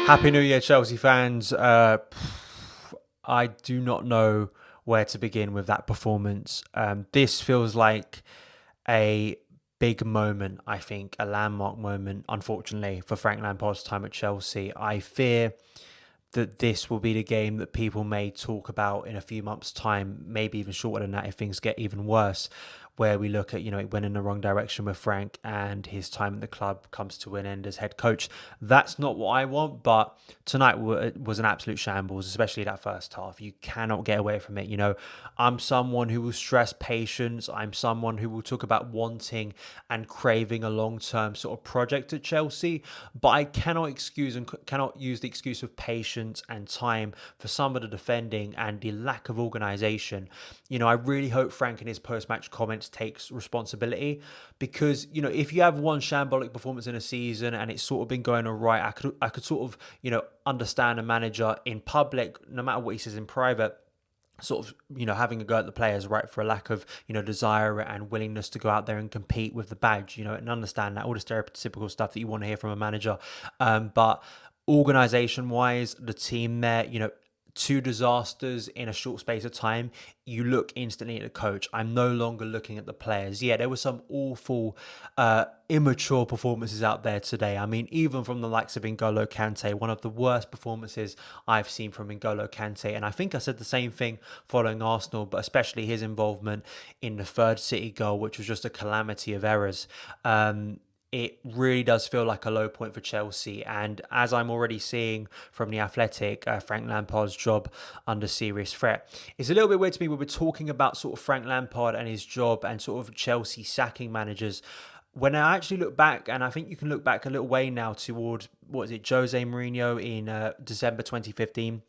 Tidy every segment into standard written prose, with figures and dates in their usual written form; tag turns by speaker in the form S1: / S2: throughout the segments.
S1: Happy New Year, Chelsea fans. I do not know where to begin with that performance. This feels like a big moment, I think, a landmark moment, unfortunately, for Frank Lampard's time at Chelsea. I fear that this will be the game that people may talk about in a few months' time, maybe even shorter than that if things get even worse, where we look at, it went in the wrong direction with Frank and his time at the club comes to an end as head coach. That's not what I want, but tonight was an absolute shambles, especially that first half. You cannot get away from it. I'm someone who will stress patience. I'm someone who will talk about wanting and craving a long-term sort of project at Chelsea, but I cannot use the excuse of patience and time for some of the defending and the lack of organisation. I really hope Frank in his post-match comments takes responsibility, because if you have one shambolic performance in a season and it's sort of been going all right, I could sort of understand a manager in public, no matter what he says in private, sort of having a go at the players, right, for a lack of desire and willingness to go out there and compete with the badge, and understand that all the stereotypical stuff that you want to hear from a manager, but organisation wise, the team there, two disasters in a short space of time, you look instantly at the coach. I'm no longer looking at the players. Yeah, there were some awful, immature performances out there today. I mean, even from the likes of N'Golo Kante, one of the worst performances I've seen from N'Golo Kante. And I think I said the same thing following Arsenal, but especially his involvement in the third City goal, which was just a calamity of errors. It really does feel like a low point for Chelsea. And as I'm already seeing from The Athletic, Frank Lampard's job under serious threat. It's a little bit weird to me when we're talking about sort of Frank Lampard and his job and sort of Chelsea sacking managers. When I actually look back, and I think you can look back a little way now toward, Jose Mourinho in December 2015.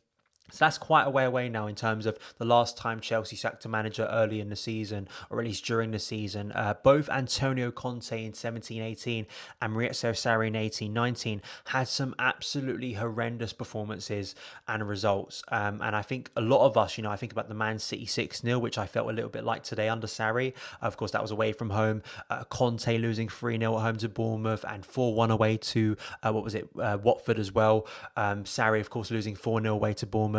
S1: So that's quite a way away now in terms of the last time Chelsea sacked a manager early in the season, or at least during the season. Both Antonio Conte in 17-18 and Maurizio Sarri in 18-19 had some absolutely horrendous performances and results. And I think a lot of us, I think about the Man City 6-0, which I felt a little bit like today under Sarri. Of course, that was away from home. Conte losing 3-0 at home to Bournemouth and 4-1 away to, Watford as well. Sarri, of course, losing 4-0 away to Bournemouth.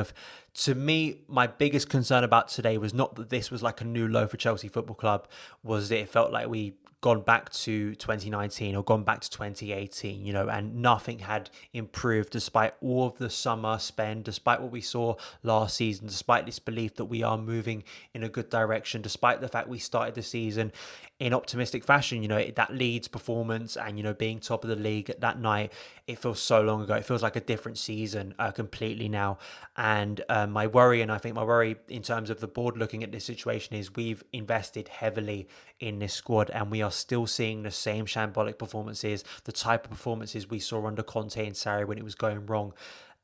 S1: To me, my biggest concern about today was not that this was like a new low for Chelsea Football Club, was that it felt like we gone back to 2019 or gone back to 2018, and nothing had improved despite all of the summer spend, despite what we saw last season, despite this belief that we are moving in a good direction, despite the fact we started the season in optimistic fashion, that Leeds performance and, being top of the league that night, it feels so long ago. It feels like a different season completely now. And my worry in terms of the board looking at this situation is we've invested heavily in this squad and we are still seeing the same shambolic performances, the type of performances we saw under Conte and Sarri when it was going wrong.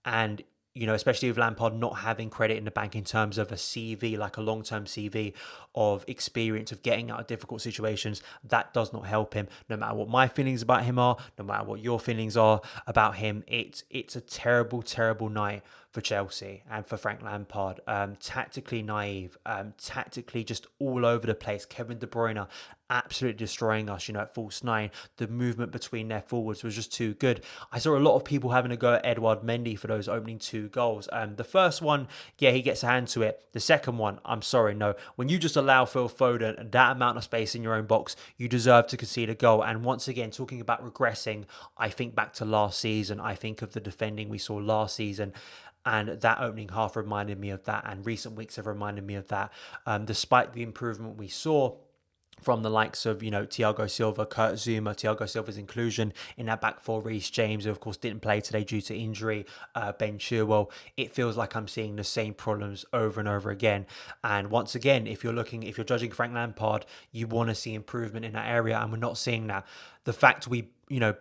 S1: And especially with Lampard not having credit in the bank in terms of a CV, like a long-term CV of experience of getting out of difficult situations, that does not help him. No matter what my feelings about him are, no matter what your feelings are about him, it's a terrible, terrible night for Chelsea and for Frank Lampard. Tactically naive, tactically just all over the place. Kevin De Bruyne absolutely destroying us, at false nine. The movement between their forwards was just too good. I saw a lot of people having a go at Edouard Mendy for those opening two goals. The first one, yeah, he gets a hand to it. The second one, I'm sorry, no. When you just allow Phil Foden that amount of space in your own box, you deserve to concede a goal. And once again, talking about regressing, I think back to last season. I think of the defending we saw last season. And that opening half reminded me of that. And recent weeks have reminded me of that. Despite the improvement we saw from the likes of, Thiago Silva, Kurt Zouma, Thiago Silva's inclusion in that back four, Reece James, who of course didn't play today due to injury, Ben Chilwell, it feels like I'm seeing the same problems over and over again. And once again, if you're judging Frank Lampard, you want to see improvement in that area, and we're not seeing that. The fact we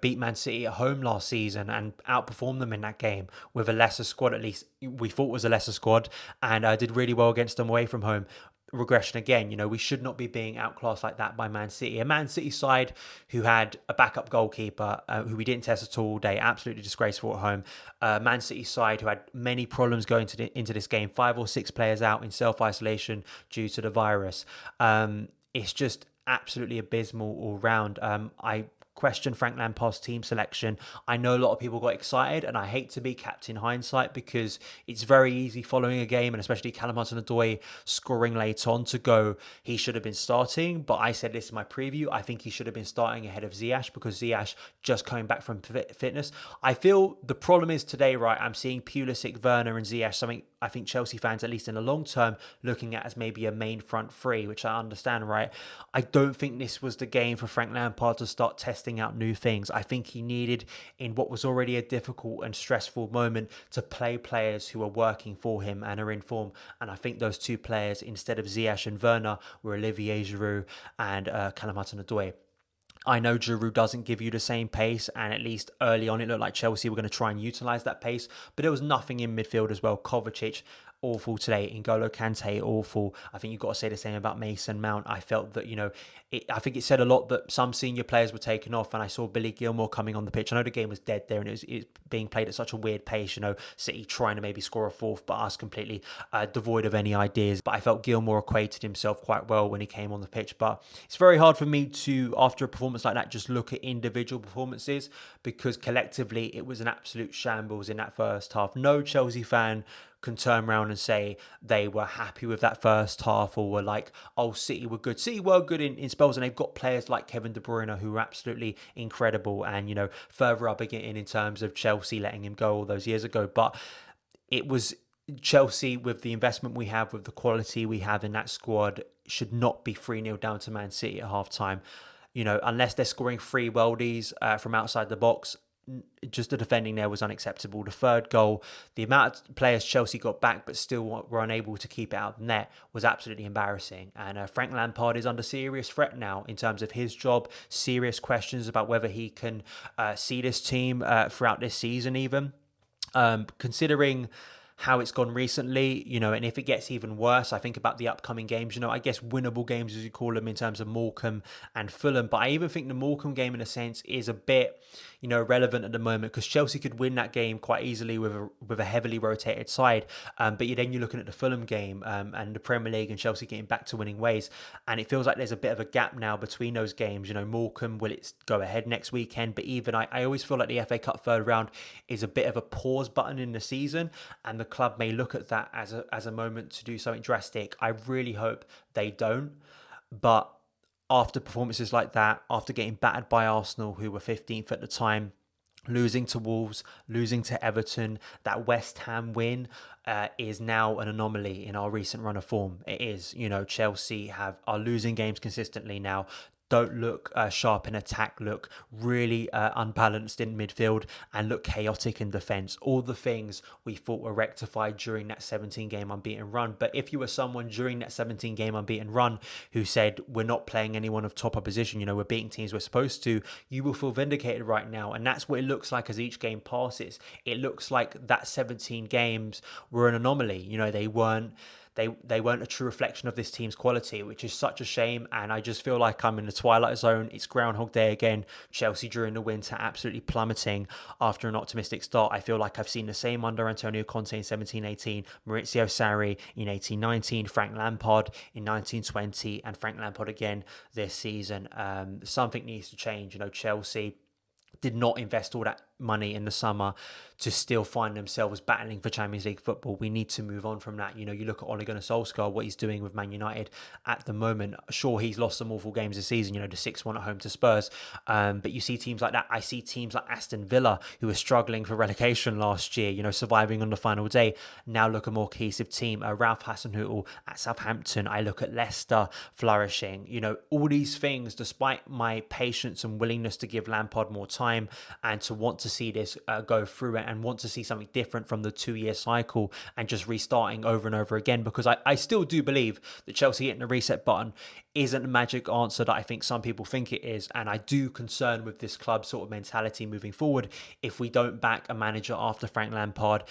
S1: beat Man City at home last season and outperformed them in that game with a lesser squad, at least we thought was a lesser squad, and did really well against them away from home. Regression again. We should not be being outclassed like that by Man City. A Man City side who had a backup goalkeeper who we didn't test at all day, absolutely disgraceful at home. Man City side who had many problems going into this game, 5 or 6 players out in self-isolation due to the virus. It's just absolutely abysmal all round. I question Frank Lampard's team selection. I know a lot of people got excited, and I hate to be captain hindsight because it's very easy following a game, and especially Callum Hudson-Odoi scoring late on, to go, he should have been starting. But I said this in my preview, I think he should have been starting ahead of Ziyech because Ziyech just coming back from fitness. I feel the problem is today, right, I'm seeing Pulisic, Werner and Ziyech, something I think Chelsea fans, at least in the long term, looking at as maybe a main front three, which I understand, right? I don't think this was the game for Frank Lampard to start testing out new things. I think he needed, in what was already a difficult and stressful moment, to play players who are working for him and are in form. And I think those two players, instead of Ziyech and Werner, were Olivier Giroud and Callum Hudson-Odoi. I know Giroud doesn't give you the same pace, and at least early on it looked like Chelsea were going to try and utilise that pace, but there was nothing in midfield as well. Kovacic, awful today. N'Golo Kante, awful. I think you've got to say the same about Mason Mount. I felt that, I think it said a lot that some senior players were taken off, and I saw Billy Gilmour coming on the pitch. I know the game was dead there, and it was being played at such a weird pace, City trying to maybe score a fourth, but us completely devoid of any ideas. But I felt Gilmour acquainted himself quite well when he came on the pitch. But it's very hard for me to, after a performance like that, just look at individual performances, because collectively it was an absolute shambles in that first half. No Chelsea fan can turn around and say they were happy with that first half, or were like, oh, City were good. City were good in spells, and they've got players like Kevin De Bruyne who are absolutely incredible, and further up again in terms of Chelsea letting him go all those years ago. But it was Chelsea, with the investment we have, with the quality we have in that squad, should not be 3-0 down to Man City at half time. Unless they're scoring free worldies from outside the box, just the defending there was unacceptable. The third goal, the amount of players Chelsea got back but still were unable to keep it out of the net, was absolutely embarrassing. And Frank Lampard is under serious threat now in terms of his job, serious questions about whether he can see this team throughout this season even. Considering how it's gone recently, and if it gets even worse, I think about the upcoming games, I guess winnable games, as you call them, in terms of Morecambe and Fulham. But I even think the Morecambe game, in a sense, is a bit, relevant at the moment, because Chelsea could win that game quite easily with a heavily rotated side. But then you're looking at the Fulham game and the Premier League and Chelsea getting back to winning ways. And it feels like there's a bit of a gap now between those games. Morecambe, will it go ahead next weekend? But even I always feel like the FA Cup third round is a bit of a pause button in the season, and the club may look at that as a moment to do something drastic. I really hope they don't. But after performances like that, after getting battered by Arsenal, who were 15th at the time, losing to Wolves, losing to Everton, that West Ham win is now an anomaly in our recent run of form. It is. Chelsea are losing games consistently now. Don't look sharp in attack, look really unbalanced in midfield, and look chaotic in defence. All the things we thought were rectified during that 17-game unbeaten run. But if you were someone during that 17-game unbeaten run who said, we're not playing anyone of top opposition, we're beating teams we're supposed to, you will feel vindicated right now. And that's what it looks like as each game passes. It looks like that 17 games were an anomaly. They weren't a true reflection of this team's quality, which is such a shame. And I just feel like I'm in the twilight zone. It's Groundhog Day again. Chelsea during the winter absolutely plummeting after an optimistic start. I feel like I've seen the same under Antonio Conte in 17-18, Maurizio Sarri in 18-19, Frank Lampard in 19-20, and Frank Lampard again this season. Something needs to change. Chelsea did not invest all that money in the summer to still find themselves battling for Champions League football. We need to move on from that. You look at Ole Gunnar Solskjaer, what he's doing with Man United at the moment. Sure, he's lost some awful games this season, the 6-1 at home to Spurs. But you see teams like that. I see teams like Aston Villa, who were struggling for relegation last year, surviving on the final day, now look a more cohesive team. Ralph Hasenhüttl at Southampton. I look at Leicester flourishing. All these things, despite my patience and willingness to give Lampard more time and to want to see this go through it and want to see something different from the 2-year cycle and just restarting over and over again, because I still do believe that Chelsea hitting the reset button isn't a magic answer that I think some people think it is. And I do concern with this club sort of mentality moving forward if we don't back a manager after Frank Lampard.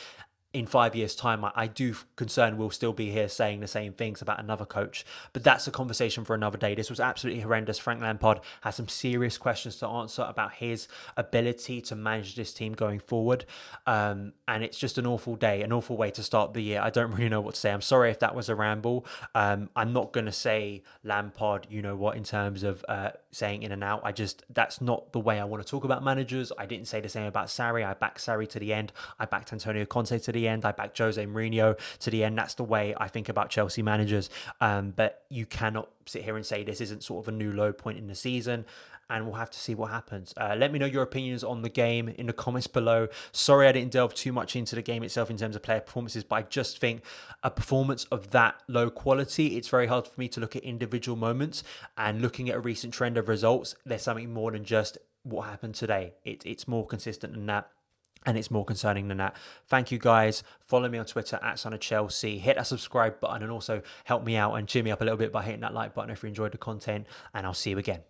S1: In 5 years' time, I do concern we'll still be here saying the same things about another coach. But that's a conversation for another day. This was absolutely horrendous. Frank Lampard has some serious questions to answer about his ability to manage this team going forward. And it's just an awful day, an awful way to start the year. I don't really know what to say. I'm sorry if that was a ramble. I'm not going to say Lampard, in terms of saying in and out. That's not the way I want to talk about managers. I didn't say the same about Sarri. I backed Sarri to the end. I backed Antonio Conte to the end. I backed Jose Mourinho to the end. That's the way I think about Chelsea managers. But you cannot sit here and say this isn't sort of a new low point in the season. And we'll have to see what happens. Let me know your opinions on the game in the comments below. Sorry I didn't delve too much into the game itself in terms of player performances, but I just think a performance of that low quality, it's very hard for me to look at individual moments. And looking at a recent trend of results, there's something more than just what happened today. It's more consistent than that. And it's more concerning than that. Thank you guys. Follow me on Twitter at SonOfChelsea. Hit that subscribe button and also help me out and cheer me up a little bit by hitting that like button if you enjoyed the content. And I'll see you again.